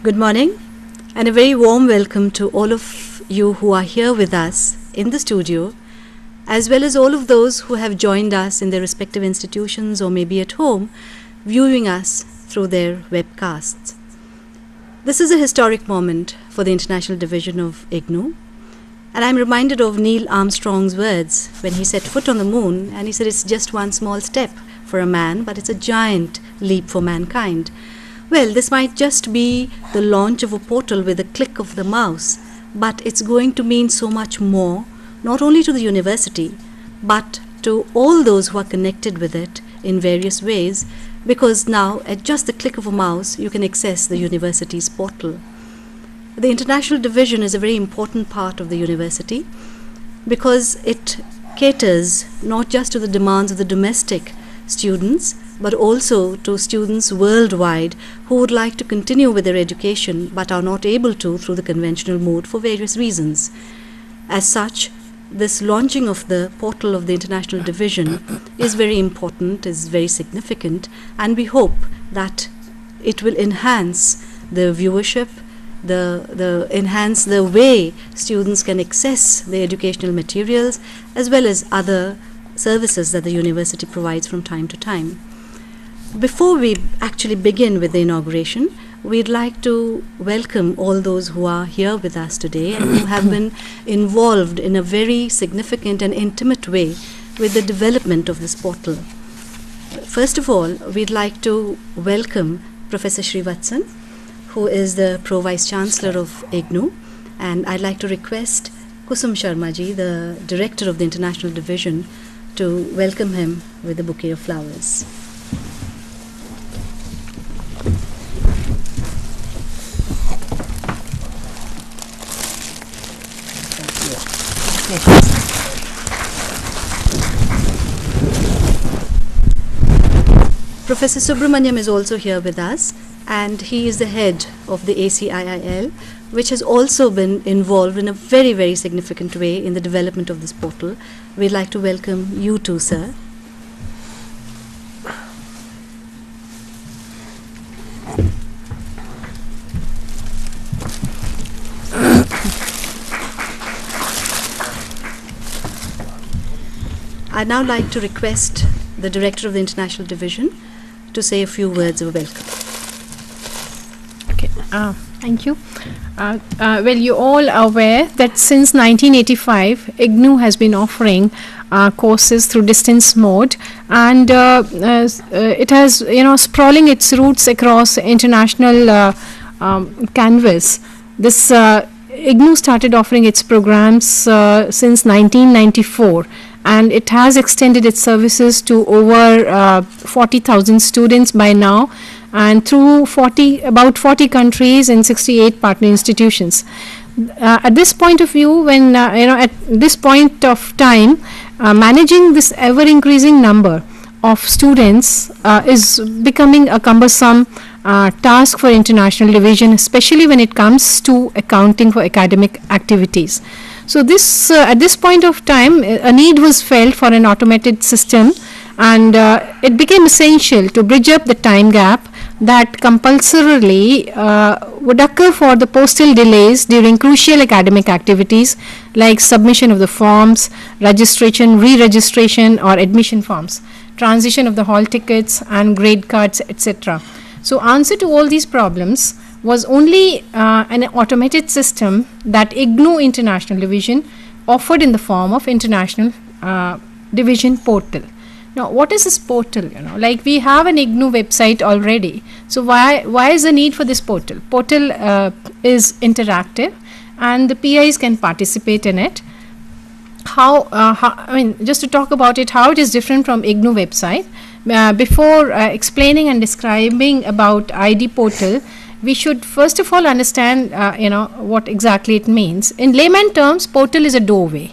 Good morning and a very warm welcome to all of you who are here with us in the studio, as well as all of those who have joined us in their respective institutions or maybe at home viewing us through their webcasts. This is a historic moment for the International Division of IGNOU, and I'm reminded of Neil Armstrong's words when he set foot on the moon, and he said it's just one small step for a man, but it's a giant leap for mankind. Well, this might just be the launch of a portal with a click of the mouse, but it's going to mean so much more, not only to the university, but to all those who are connected with it in various ways, because now at just the click of a mouse, you can access the university's portal. The International Division is a very important part of the university because it caters not just to the demands of the domestic students, but also to students worldwide who would like to continue with their education but are not able to through the conventional mode for various reasons. As such, this launching of the portal of the International Division is very important, is very significant, and we hope that it will enhance the viewership, enhance the way students can access the educational materials as well as other services that the university provides from time to time. Before we actually begin with the inauguration, we'd like to welcome all those who are here with us today and who have been involved in a very significant and intimate way with the development of this portal. First of all, we'd like to welcome Professor Srivatsan, who is the Pro-Vice Chancellor of IGNOU, and I'd like to request Kusum Sharma ji, the Director of the International Division, to welcome him with a bouquet of flowers. Professor Subramaniam is also here with us, and he is the head of the ACIIL, which has also been involved in a very, very significant way in the development of this portal. We'd like to welcome you too, sir. I'd now like to request the Director of the International Division to say a few words of welcome. Okay, thank you. Well, you all are aware that since 1985, IGNOU has been offering courses through distance mode, and it has, sprawling its roots across international canvas. This IGNOU started offering its programs since 1994. And it has extended its services to over 40,000 students by now, and through about 40 countries and 68 partner institutions. At this point of view, when at this point of time, managing this ever-increasing number of students is becoming a cumbersome task for International Division, especially when it comes to accounting for academic activities. So this at this point of time, a need was felt for an automated system, and it became essential to bridge up the time gap that compulsorily would occur for the postal delays during crucial academic activities like submission of the forms, registration, re-registration or admission forms, transition of the hall tickets and grade cards, etc. So answer to all these problems was only an automated system that IGNOU International Division offered in the form of International Division portal. Now, what is this portal? Like we have an IGNOU website already. So why is the need for this portal? Portal is interactive, and the PIs can participate in it. Just to talk about it, how it is different from IGNOU website. Before explaining and describing about ID portal, we should first of all understand, what exactly it means. In layman terms, portal is a doorway,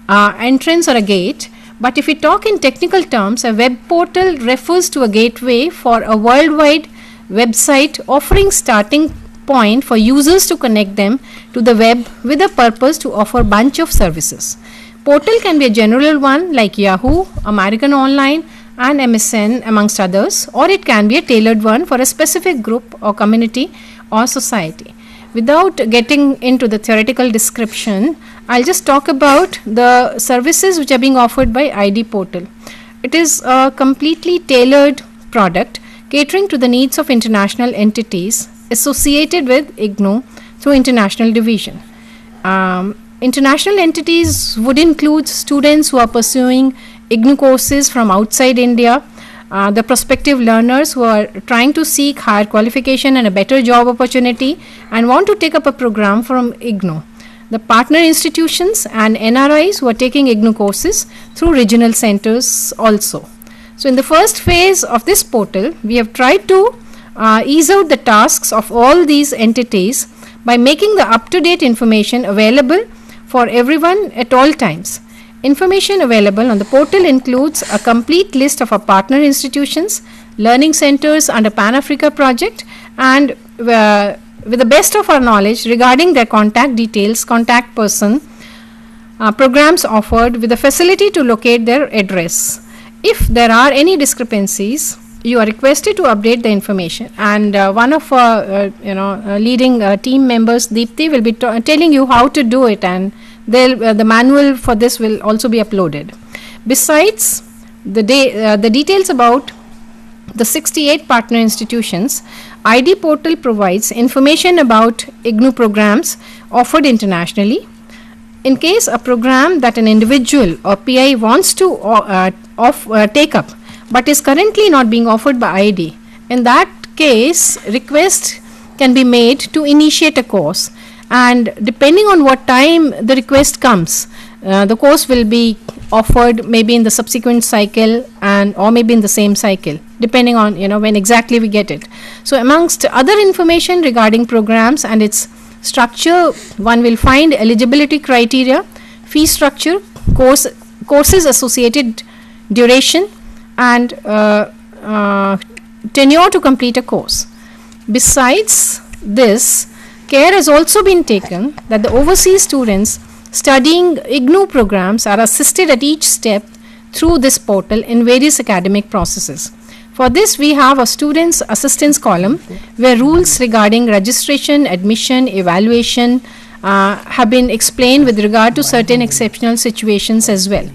entrance or a gate. But if we talk in technical terms, a web portal refers to a gateway for a worldwide website offering starting point for users to connect them to the web with a purpose to offer a bunch of services. Portal can be a general one like Yahoo, American Online, and MSN amongst others, or it can be a tailored one for a specific group or community or society. Without getting into the theoretical description, I'll just talk about the services which are being offered by ID portal. It is a completely tailored product catering to the needs of international entities associated with IGNOU through international division. International entities would include students who are pursuing IGNOU courses from outside India, the prospective learners who are trying to seek higher qualification and a better job opportunity and want to take up a program from IGNOU, the partner institutions and NRIs who are taking IGNOU courses through regional centers also. So in the first phase of this portal, we have tried to ease out the tasks of all these entities by making the up-to-date information available for everyone at all times. Information available on the portal includes a complete list of our partner institutions, learning centers under Pan-Africa project, and with the best of our knowledge regarding their contact details, contact person, programs offered with the facility to locate their address. If there are any discrepancies, you are requested to update the information, and one of our leading team members, Deepthi, will be telling you how to do it, and the manual for this will also be uploaded. Besides the details about the 68 partner institutions, ID portal provides information about IGNOU programs offered internationally. In case a program that an individual or PI wants to take up but is currently not being offered by ID, in that case request can be made to initiate a course, and depending on what time the request comes, the course will be offered maybe in the subsequent cycle or maybe in the same cycle, depending on when exactly we get it. So amongst other information regarding programs and its structure, one will find eligibility criteria, fee structure, courses associated duration, and tenure to complete a course. Besides this, care has also been taken that the overseas students studying IGNOU programs are assisted at each step through this portal in various academic processes. For this, we have a students assistance column where rules regarding registration, admission, evaluation have been explained with regard to certain exceptional situations as well.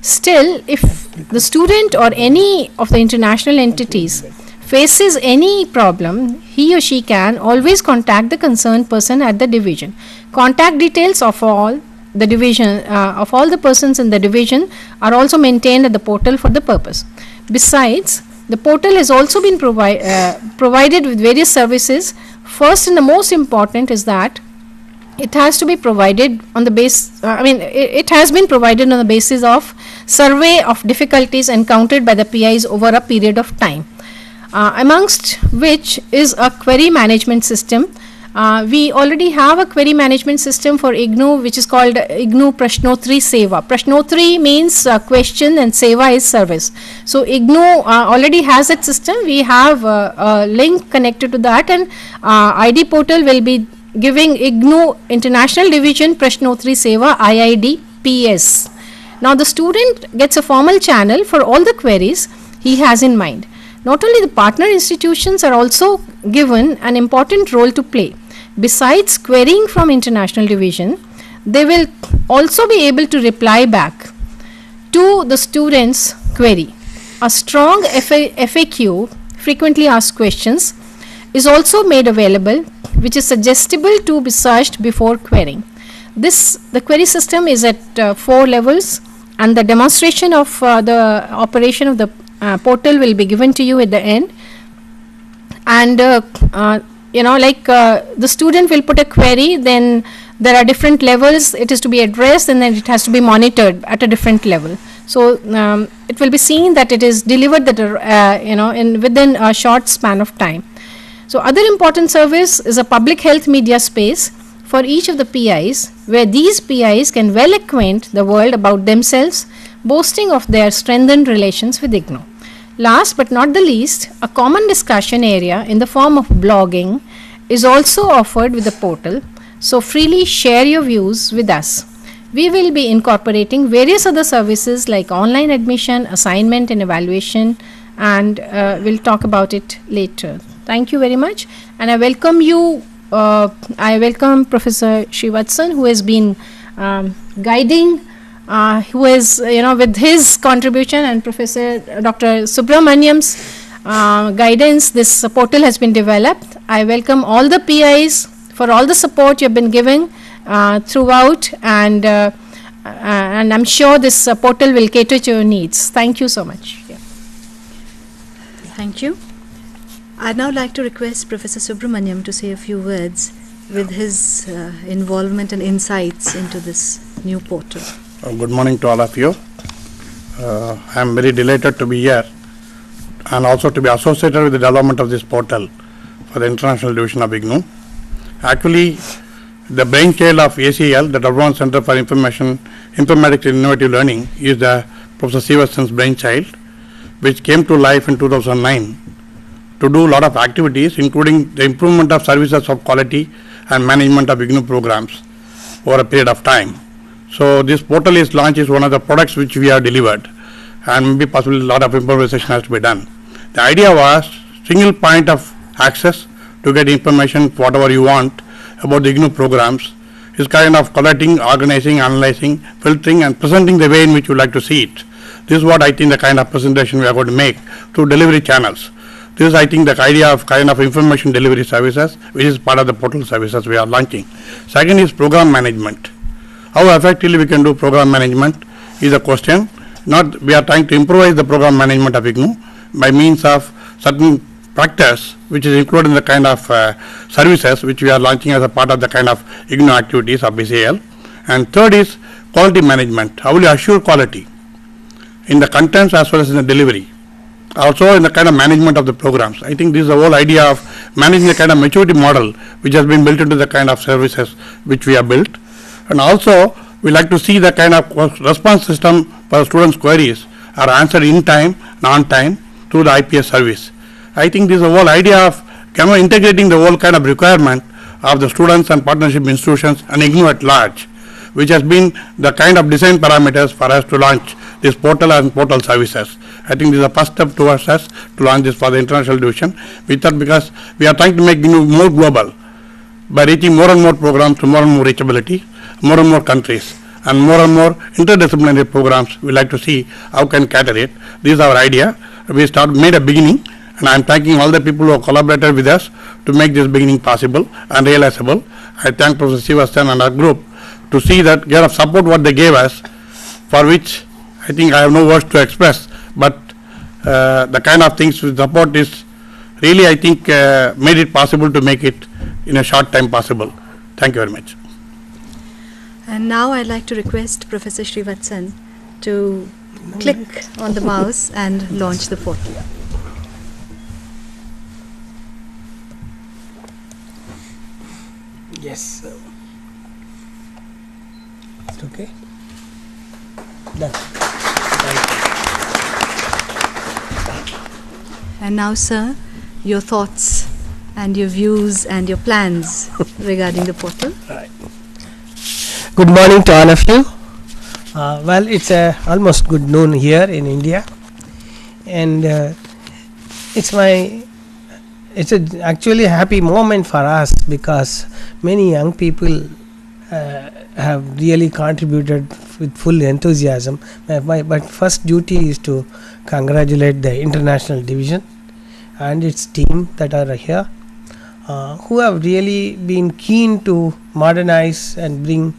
Still, if the student or any of the international entities faces any problem, he or she can always contact the concerned person at the division. Contact details of all the division, of all the persons in the division are also maintained at the portal for the purpose. Besides, the portal has also been provided with various services. First and the most important is that it has to be provided on the it has been provided on the basis of survey of difficulties encountered by the PIs over a period of time, amongst which is a query management system. We already have a query management system for IGNOU, which is called IGNOU Prashnotri Seva. Prashnotri means question and Seva is service. So IGNOU already has that system. We have a link connected to that, and ID portal will be giving IGNOU International Division Prashnotri Seva IID PS. Now the student gets a formal channel for all the queries he has in mind. Not only the partner institutions are also given an important role to play. Besides querying from international division, they will also be able to reply back to the student's query. A strong FAQ, frequently asked questions, is also made available, which is suggestible to be searched before querying. The query system is at 4 levels, and the demonstration of the operation of the portal will be given to you at the end. And the student will put a query, then there are different levels it is to be addressed, and then it has to be monitored at a different level. So it will be seen that it is delivered within a short span of time. So other important service is a public health media space for each of the PIs, where these PIs can well acquaint the world about themselves, boasting of their strengthened relations with IGNOU. Last but not the least, a common discussion area in the form of blogging is also offered with the portal, so freely share your views with us. We will be incorporating various other services like online admission, assignment and evaluation, and we'll talk about it later. Thank you very much, and I welcome you. I welcome Professor Srivatsan, who has been guiding, who is, with his contribution, and Professor Dr. Subramaniam's guidance, this portal has been developed. I welcome all the PIs for all the support you have been giving throughout, and I'm sure this portal will cater to your needs. Thank you so much. Yeah. Thank you. I'd now like to request Professor Subramaniam to say a few words with his involvement and insights into this new portal. Good morning to all of you. I am very delighted to be here and also to be associated with the development of this portal for the International Division of IGNOU. Actually, the brainchild of ACL, the Advanced Center for Informatics and Innovative Learning, is the Professor Srivatsan's brainchild, which came to life in 2009 to do a lot of activities, including the improvement of services of quality and management of IGNOU programs over a period of time. So this portal is launched is one of the products which we have delivered, and maybe possibly a lot of improvisation has to be done. The idea was single point of access to get information whatever you want about the IGNOU programs is kind of collecting, organizing, analyzing, filtering and presenting the way in which you like to see it. This is what I think the kind of presentation we are going to make through delivery channels. This is, I think, the idea of kind of information delivery services, which is part of the portal services we are launching. Second is program management. How effectively we can do program management is a question. Not we are trying to improvise the program management of IGNOU by means of certain practice, which is included in the kind of services which we are launching as a part of the kind of IGNOU activities of BCL. And third is quality management. How will you assure quality in the contents as well as in the delivery? Also in the kind of management of the programs. I think this is the whole idea of managing the kind of maturity model which has been built into the kind of services which we have built. And also we like to see the kind of response system for students' queries are answered in time and on time through the IPS service. I think this is the whole idea of integrating the whole kind of requirement of the students and partnership institutions and IGNOU at large, which has been the kind of design parameters for us to launch this portal and portal services. I think this is a first step towards us to launch this for the international division. We thought because we are trying to make IGNOU more global by reaching more and more programs to more and more reachability, more and more countries, and more interdisciplinary programs. We like to see how can cater it. This is our idea. We made a beginning, and I am thanking all the people who have collaborated with us to make this beginning possible and realizable. I thank Professor Srivatsan and our group to see that kind of support what they gave us, for which I think I have no words to express, but the kind of things with support is really, I think, made it possible to make it in a short time possible. Thank you very much. And now I'd like to request Professor Srivatsan to click on the mouse and launch the portal. Yes. It's okay. Done. And now, sir, your thoughts and your views and your plans regarding the portal. Right. Good morning to all of you. Well, it's almost good noon here in India, and it's actually a happy moment for us because many young people have really contributed with full enthusiasm. But first duty is to congratulate the International Division and its team that are here, who have really been keen to modernize and bring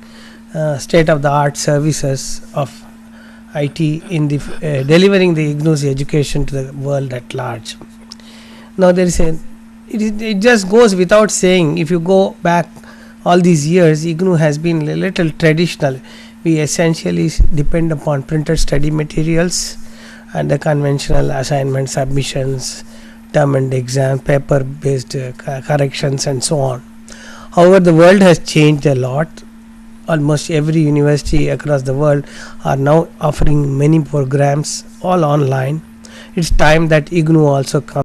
state-of-the-art services of IT in the delivering the IGNOU's education to the world at large. Now it just goes without saying, if you go back all these years, IGNOU has been a little traditional. We essentially depend upon printed study materials and the conventional assignment submissions, term and exam, paper based corrections and so on. However, the world has changed a lot. Almost every university across the world are now offering many programs all online. It's time that IGNOU also comes